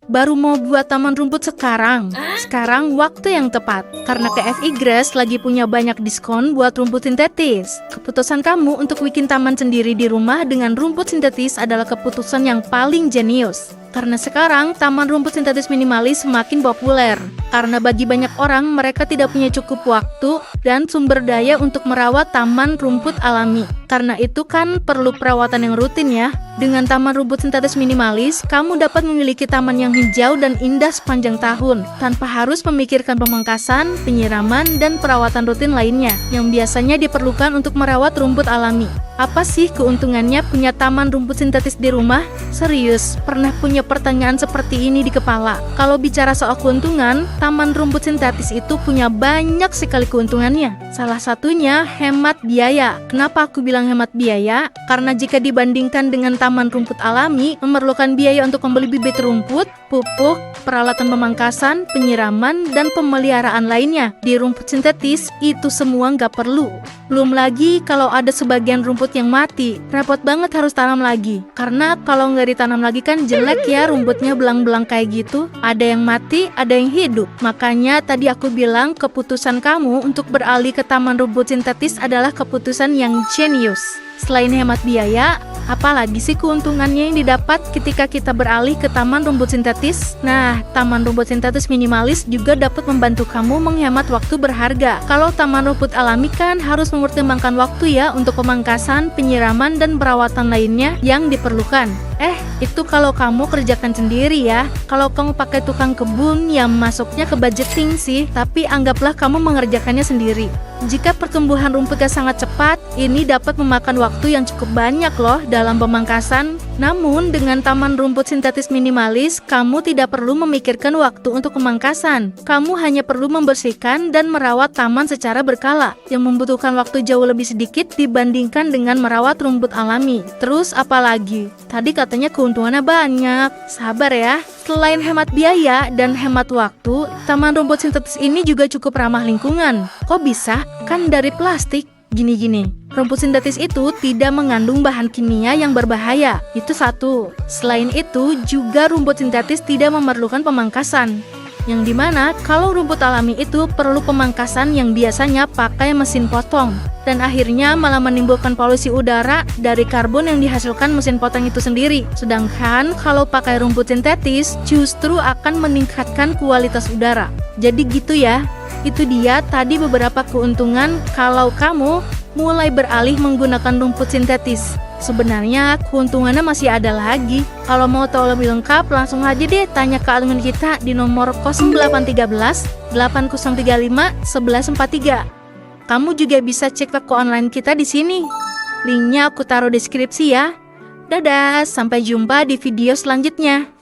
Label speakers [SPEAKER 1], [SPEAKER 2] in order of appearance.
[SPEAKER 1] Baru mau buat taman rumput sekarang. Sekarang waktu yang tepat. Karena KFI Grass lagi punya banyak diskon buat rumput sintetis. Keputusan kamu untuk bikin taman sendiri di rumah dengan rumput sintetis adalah keputusan yang paling jenius. Karena sekarang taman rumput sintetis minimalis semakin populer. Karena bagi banyak orang mereka tidak punya cukup waktu dan sumber daya untuk merawat taman rumput alami. Karena itu kan perlu perawatan yang rutin ya. Dengan taman rumput sintetis minimalis, kamu dapat memiliki taman yang hijau dan indah sepanjang tahun, tanpa harus memikirkan pemangkasan, penyiraman, dan perawatan rutin lainnya, yang biasanya diperlukan untuk merawat rumput alami. Apa sih keuntungannya punya taman rumput sintetis di rumah? Serius, pernah punya pertanyaan seperti ini di kepala? Kalau bicara soal keuntungan, taman rumput sintetis itu punya banyak sekali keuntungannya. Salah satunya hemat biaya. Kenapa aku bilang hemat biaya? Karena jika dibandingkan dengan taman rumput alami, memerlukan biaya untuk membeli bibit rumput, pupuk, peralatan pemangkasan, penyiraman, dan pemeliharaan lainnya. Di rumput sintetis, itu semua nggak perlu. Belum lagi kalau ada sebagian rumput yang mati, repot banget harus tanam lagi. Karena kalau nggak ditanam lagi kan jelek ya rumputnya belang-belang kayak gitu. Ada yang mati, ada yang hidup. Makanya tadi aku bilang keputusan kamu untuk beralih ke taman rumput sintetis adalah keputusan yang jenius. Selain hemat biaya, apalagi sih keuntungannya yang didapat ketika kita beralih ke taman rumput sintetis? Nah, taman rumput sintetis minimalis juga dapat membantu kamu menghemat waktu berharga. Kalau taman rumput alami kan harus mempertimbangkan waktu ya untuk pemangkasan, penyiraman, dan perawatan lainnya yang diperlukan. Itu kalau kamu kerjakan sendiri ya. Kalau kamu pakai tukang kebun yang masuknya ke budgeting sih, tapi anggaplah kamu mengerjakannya sendiri. Jika pertumbuhan rumputnya sangat cepat, ini dapat memakan waktu yang cukup banyak loh dalam pemangkasan. Namun, dengan taman rumput sintetis minimalis, kamu tidak perlu memikirkan waktu untuk pemangkasan. Kamu hanya perlu membersihkan dan merawat taman secara berkala, yang membutuhkan waktu jauh lebih sedikit dibandingkan dengan merawat rumput alami. Terus apalagi? Tadi katanya keuntungannya banyak. Sabar ya. Selain hemat biaya dan hemat waktu, taman rumput sintetis ini juga cukup ramah lingkungan. Kok bisa? Kan dari plastik. Gini-gini, rumput sintetis itu tidak mengandung bahan kimia yang berbahaya. Itu satu. Selain itu, juga rumput sintetis tidak memerlukan pemangkasan. Yang dimana kalau rumput alami itu perlu pemangkasan yang biasanya pakai mesin potong. Dan akhirnya malah menimbulkan polusi udara dari karbon yang dihasilkan mesin potong itu sendiri. Sedangkan kalau pakai rumput sintetis justru akan meningkatkan kualitas udara. Jadi gitu ya. Itu dia tadi beberapa keuntungan kalau kamu mulai beralih menggunakan rumput sintetis. Sebenarnya keuntungannya masih ada lagi. Kalau mau tahu lebih lengkap, langsung aja deh tanya ke admin kita di nomor 0813 8035 1143. Kamu juga bisa cek toko online kita di sini. Linknya aku taruh di deskripsi ya. Dadah, sampai jumpa di video selanjutnya.